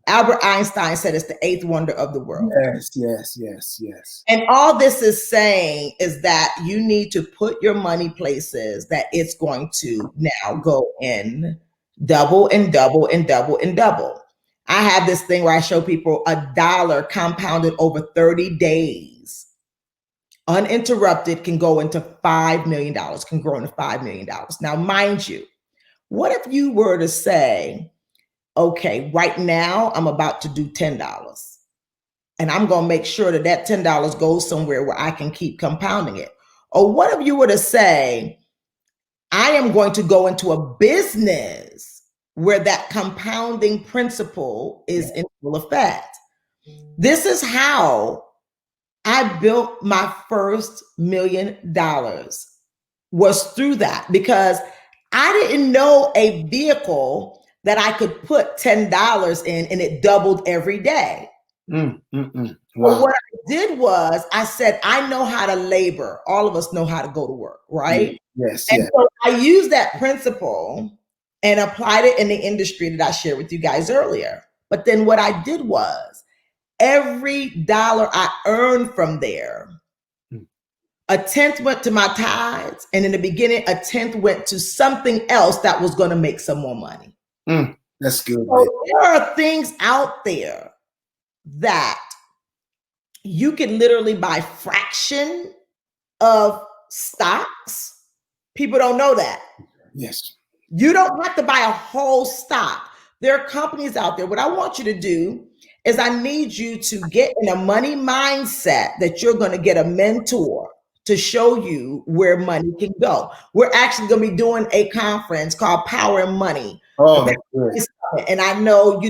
Albert Einstein said it's the eighth wonder of the world. Yes. And all this is saying is that you need to put your money places that it's going to now go in double and double and double and double. I have this thing where I show people $1 compounded over 30 days, uninterrupted, can go into $5 million, can grow into $5 million. Now, mind you, what if you were to say, okay, right now I'm about to do $10, and I'm going to make sure that $10 goes somewhere where I can keep compounding it? Or what if you were to say, I am going to go into a business where that compounding principle is in full effect? This is how I built my first $1 million, was through that, because I didn't know a vehicle that I could put $10 in and it doubled every day. Mm, mm, mm. So Wow. what I did was I said, I know how to labor. All of us know how to go to work, right? Yes, And yes. so I used that principle and applied it in the industry that I shared with you guys earlier. But then what I did was every dollar I earned from there, Mm. a tenth went to my tithes. And in the beginning, a tenth went to something else that was going to make some more money. Mm. That's good, man. So there are things out there that you can literally buy fraction of stocks. People don't know that. Yes. You don't have to buy a whole stock. There are companies out there. What I want you to do is I need you to get in a money mindset that you're going to get a mentor to show you where money can go. We're actually going to be doing a conference called Power and Money. Oh, that's good. And I know,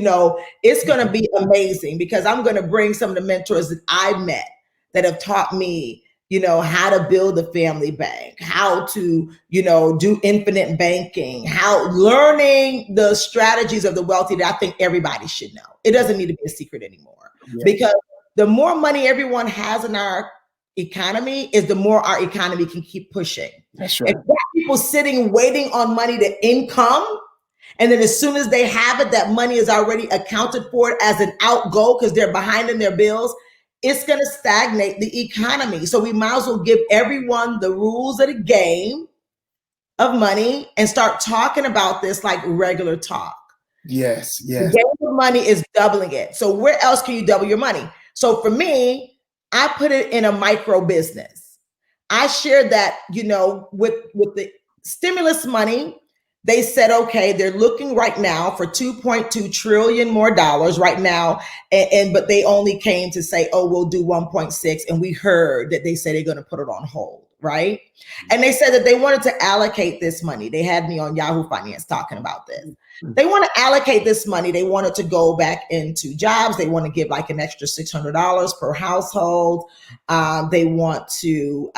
it's going to be amazing because I'm going to bring some of the mentors that I met that have taught me, how to build a family bank, how to, do infinite banking, how learning the strategies of the wealthy that I think everybody should know. It doesn't need to be a secret anymore because the more money everyone has in our economy is the more our economy can keep pushing. That's right. If you have people sitting waiting on money to income, and then as soon as they have it, that money is already accounted for as an outgo because they're behind in their bills, it's going to stagnate the economy. So we might as well give everyone the rules of the game of money and start talking about this like regular talk. Yes, yes. The game of money is doubling it. So where else can you double your money? So for me, I put it in a micro business. I shared that, with the stimulus money, they said, okay, they're looking right now for 2.2 trillion more dollars right now. But they only came to say, oh, we'll do 1.6. And we heard that they said they're going to put it on hold, right? And they said that they wanted to allocate this money. They had me on Yahoo Finance talking about this. They want to allocate this money. They want it to go back into jobs. They want to give like an extra $600 per household. They want to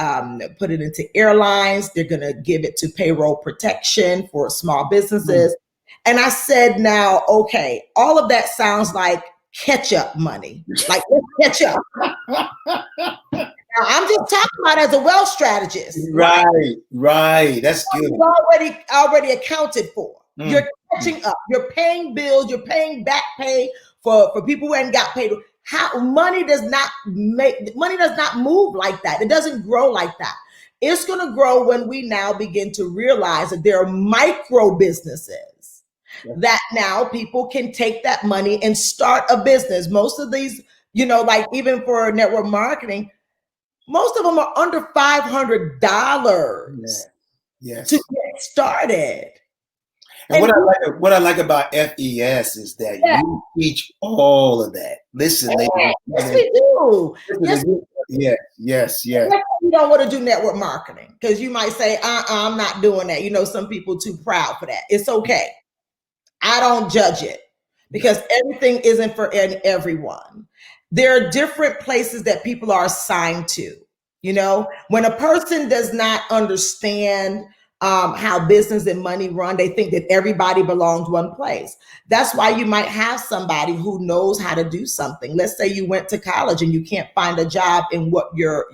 put it into airlines. They're going to give it to payroll protection for small businesses. And I said, now, okay, all of that sounds like catch-up money. Like, let's catch up. Now, I'm just talking about as a wealth strategist. Right. That's good. It's already accounted for. You're catching up. You're paying bills. You're paying back pay for people who haven't got paid. Money does not move like that. It doesn't grow like that. It's going to grow when we now begin to realize that there are micro businesses that now people can take that money and start a business. Most of these, like even for network marketing, most of them are under $500 to get started. And what I like about FES is that you teach all of that. Listen, ladies. Yes, we do. Yes. You don't want to do network marketing because you might say, I'm not doing that. Some people too proud for that. It's okay. I don't judge it because everything isn't for everyone. There are different places that people are assigned to. When a person does not understand how business and money run, they think that everybody belongs one place. That's why you might have somebody who knows how to do something. Let's say you went to college and you can't find a job in what your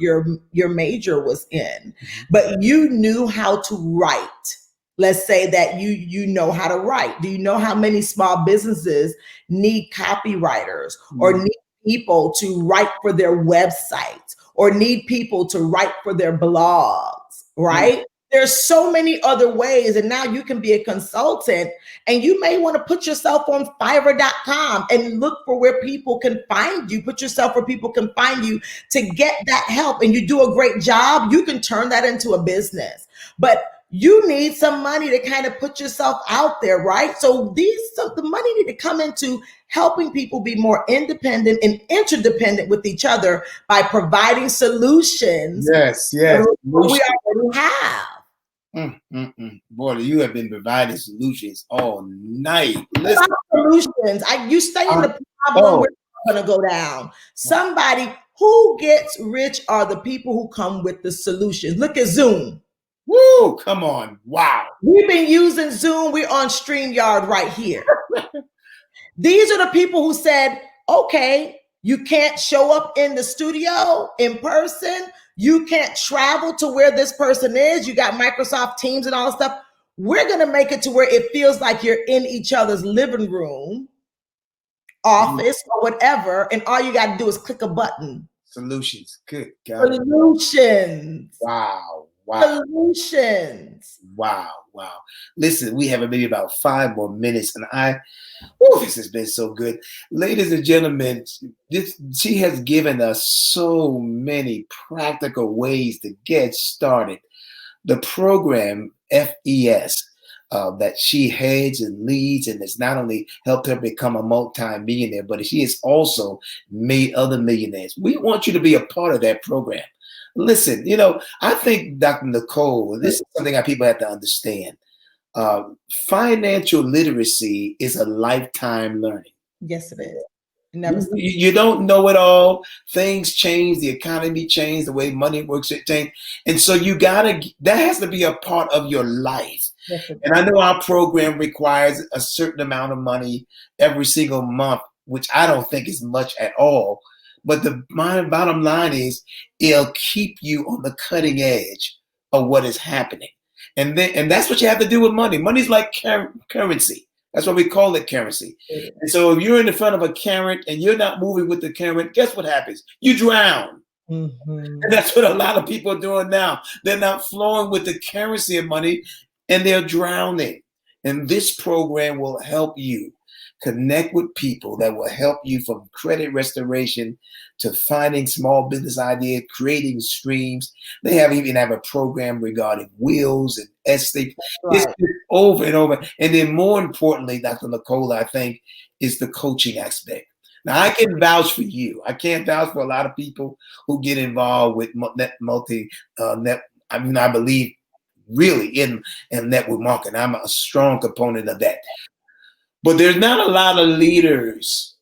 major was in, but you knew how to write. Let's say that you know how to write. Do you know how many small businesses need copywriters or need people to write for their websites or need people to write for their blogs, right? There's so many other ways. And now you can be a consultant and you may want to put yourself on Fiverr.com and look for where people can find you. Put yourself where people can find you to get that help. And you do a great job. You can turn that into a business. But you need some money to kind of put yourself out there, right? So the money need to come into helping people be more independent and interdependent with each other by providing solutions. Yes. We already have. Boy, you have been providing solutions all night. Listen. Solutions. You stay in the problem, we're going to go down. Somebody who gets rich are the people who come with the solutions. Look at Zoom. Woo, come on. Wow. We've been using Zoom. We're on StreamYard right here. These are the people who said, okay, You can't show up in the studio in person. You can't travel to where this person is. You got Microsoft Teams and all that stuff. We're going to make it to where it feels like you're in each other's living room, office, or whatever. And all you got to do is click a button. Solutions. Good God. Solutions. Wow. Wow. Solutions. Wow. Wow. Listen, we have maybe about 5 more minutes, and this has been so good. Ladies and gentlemen, she has given us so many practical ways to get started. The program FES that she heads and leads, and has not only helped her become a multi-millionaire, but she has also made other millionaires. We want you to be a part of that program. Listen, I think, Dr. Nicole, this is something that people have to understand. Financial literacy is a lifetime learning. Yes, it is. You don't know it all. Things change. The economy changed. The way money works, it changed. And so that has to be a part of your life. Yes, and I know our program requires a certain amount of money every single month, which I don't think is much at all. But my bottom line is it'll keep you on the cutting edge of what is happening. And that's what you have to do with money. Money's like currency. That's why we call it currency. And so if you're in the front of a current and you're not moving with the current, guess what happens? You drown. Mm-hmm. And that's what a lot of people are doing now. They're not flowing with the currency of money, and they're drowning. And this program will help you connect with people that will help you from credit restoration to finding small business ideas, creating streams. They even have a program regarding wills and estate. Right. It's over and over. And then more importantly, Dr. Nicola, I think, is the coaching aspect. Now, I can vouch for you. I can't vouch for a lot of people who get involved with I believe really in network marketing. I'm a strong component of that. But there's not a lot of leaders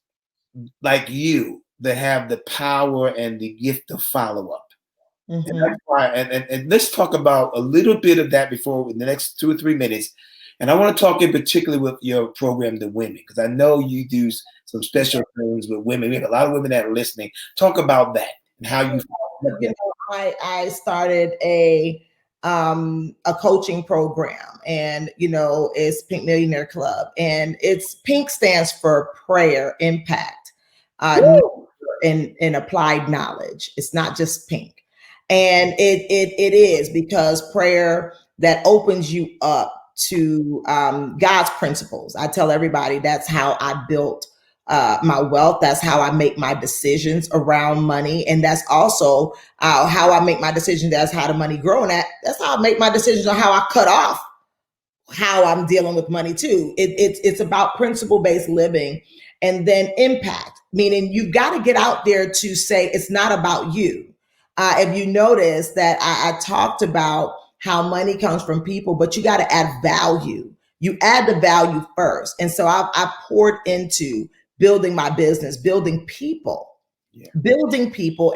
like you that have the power and the gift of follow-up. Mm-hmm. And that's why, and let's talk about a little bit of that before in the next 2 or 3 minutes. And I want to talk in particular with your program to women, because I know you do some special things with women. We have a lot of women that are listening. Talk about that and how you. I started a coaching program, and it's Pink Millionaire Club, and Pink stands for prayer, impact, and applied knowledge. It's not just pink, and it is because prayer that opens you up to God's principles. I tell everybody that's how I built my wealth. That's how I make my decisions around money. And that's also how I make my decisions. That's how the money growing at. That's how I make my decisions on how I cut off how I'm dealing with money too. It's about principle-based living. And then impact, meaning you've got to get out there to say it's not about you. If you notice that I talked about how money comes from people, but you got to add value. You add the value first. And so I poured into building my business, building people,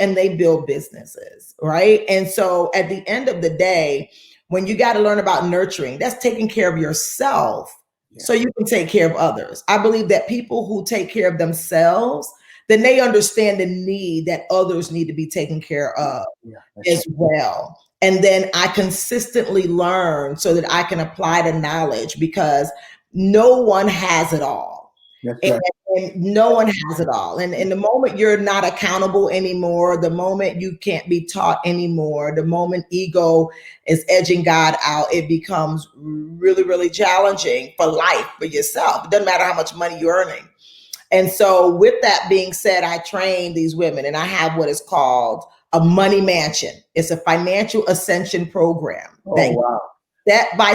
and they build businesses, right? And so at the end of the day, when you got to learn about nurturing, that's taking care of yourself so you can take care of others. I believe that people who take care of themselves, then they understand the need that others need to be taken care of as well. And then I consistently learn so that I can apply the knowledge, because no one has it all. And no one has it all. And in the moment you're not accountable anymore, the moment you can't be taught anymore, the moment ego is edging God out, it becomes really, really challenging for life, for yourself. It doesn't matter how much money you're earning. And so with that being said, I train these women, and I have what is called a money mansion. It's a financial ascension program. Step by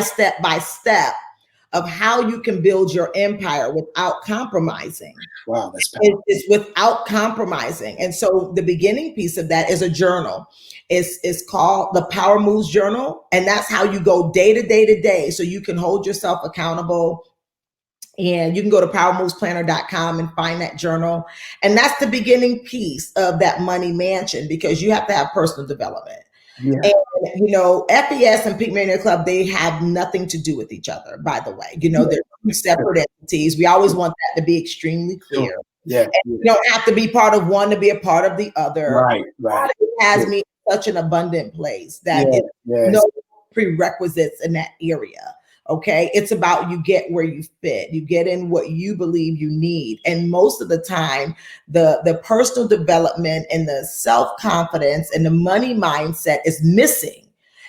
step of how you can build your empire without compromising. Wow, that's powerful. It's without compromising. And so the beginning piece of that is a journal. It's called the Power Moves Journal. And that's how you go day to day to day. So you can hold yourself accountable. And you can go to powermovesplanner.com and find that journal. And that's the beginning piece of that money mansion, because you have to have personal development. Yeah. And, FES and Pink Millionaire Club, they have nothing to do with each other, by the way. They're two separate entities. We always want that to be extremely clear. Yeah. You don't have to be part of one to be a part of the other. Right. Right. God has Yeah. me in such an abundant place that Yeah. it's Yes. no prerequisites in that area. Okay. It's about you get where you fit, you get in what you believe you need. And most of the time, the personal development and the self-confidence and the money mindset is missing.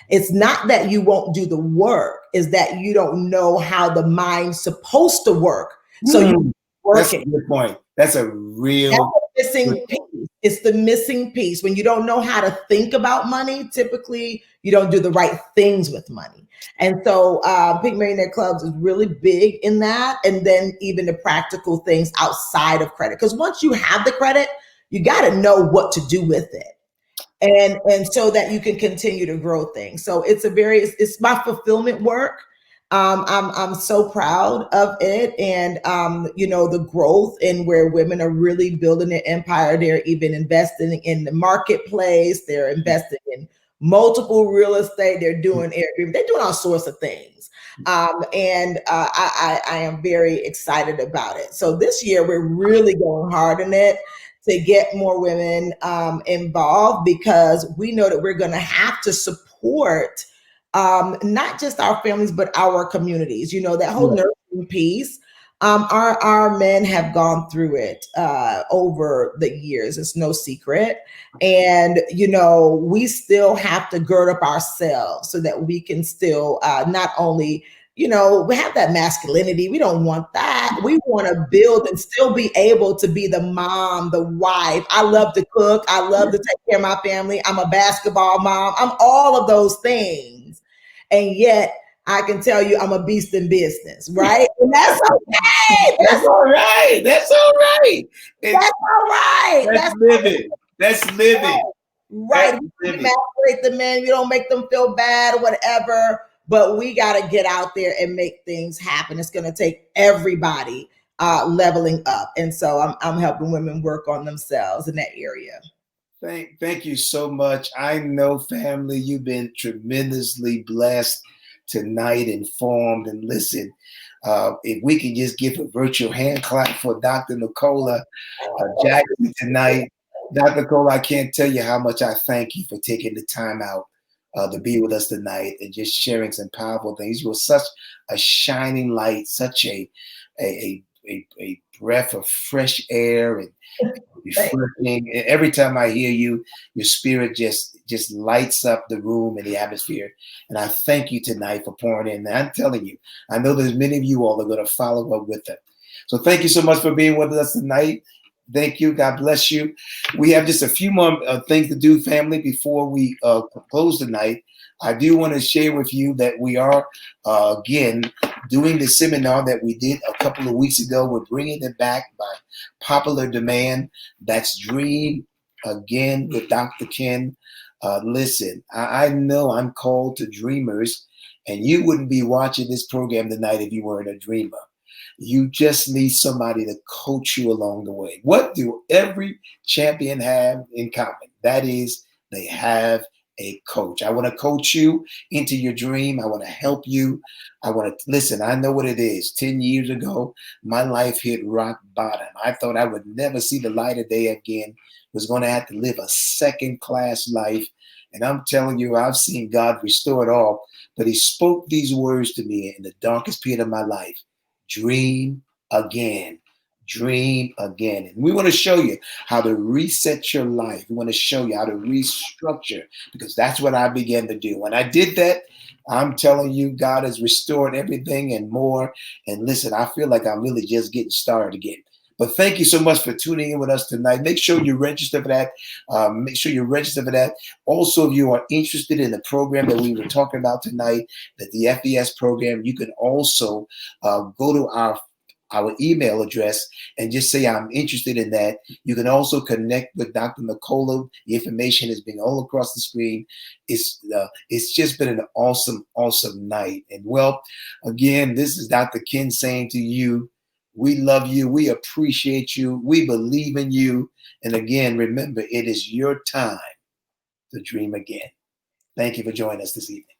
It's not that you won't do the work, is that you don't know how the mind's supposed to work. So you That's a working. good point. That's a That's real the good missing point. piece. It's the missing piece. When you don't know how to think about money, typically you don't do the right things with money. And so Pink Millionaire Clubs is really big in that. And then even the practical things outside of credit. Because once you have the credit, you got to know what to do with it. And so that you can continue to grow things. So it's my fulfillment work. I'm so proud of it, and the growth and where women are really building their empire. They're even investing in the marketplace. They're investing in multiple real estate. They're doing Airbnb. They're doing all sorts of things. I am very excited about it. So this year we're really going hard in it to get more women involved, because we know that we're going to have to support not just our families, but our communities. That whole nursing piece. Our men have gone through it over the years. It's no secret. And, we still have to gird up ourselves so that we can still not only we have that masculinity. We don't want that. We want to build and still be able to be the mom, the wife. I love to cook. I love to take care of my family. I'm a basketball mom. I'm all of those things. And yet I can tell you I'm a beast in business, right? And that's okay. That's all right. That's all right. That's all right. That's living. That's living. Right. That's We living. evaluate the men. We don't make them feel bad or whatever. But we got to get out there and make things happen. It's going to take everybody leveling up. And so I'm helping women work on themselves in that area. Thank you so much. I know, family, you've been tremendously blessed tonight, informed, and listen. If we can just give a virtual hand clap for Dr. Nicola Jackson tonight. Dr. Nicola, I can't tell you how much I thank you for taking the time out to be with us tonight and just sharing some powerful things. You were such a shining light, such a breath of fresh air and refreshing. And every time I hear you, your spirit just lights up the room and the atmosphere. And I thank you tonight for pouring in. And I'm telling you, I know there's many of you all that are going to follow up with it. So thank you so much for being with us tonight. Thank you. God bless you. We have just a few more things to do, family, before we close tonight. I do want to share with you that we are, again, doing the seminar that we did a couple of weeks ago. We're bringing it back by popular demand. That's Dream Again with Dr. Ken. Listen, I know I'm called to dreamers, and you wouldn't be watching this program tonight if you weren't a dreamer. You just need somebody to coach you along the way. What do every champion have in common? That is, they have a coach. I want to coach you into your dream. I want to help you. I want to listen. I know what it is. 10 years ago, my life hit rock bottom. I thought I would never see the light of day again. Was going to have to live a second-class life. And I'm telling you, I've seen God restore it all. But he spoke these words to me in the darkest period of my life. Dream again. Dream again. And we want to show you how to reset your life. We want to show you how to restructure, because that's what I began to do. When I did that, I'm telling you, God has restored everything and more. And listen, I feel like I'm really just getting started again. But thank you so much for tuning in with us tonight. Make sure you register for that. Also, if you are interested in the program that we were talking about tonight, the FES program, you can also go to our email address and just say, I'm interested in that. You can also connect with Dr. Nicola. The information is being all across the screen. It's just been an awesome, awesome night. And well, again, this is Dr. Ken saying to you, we love you. We appreciate you. We believe in you. And again, remember, it is your time to dream again. Thank you for joining us this evening.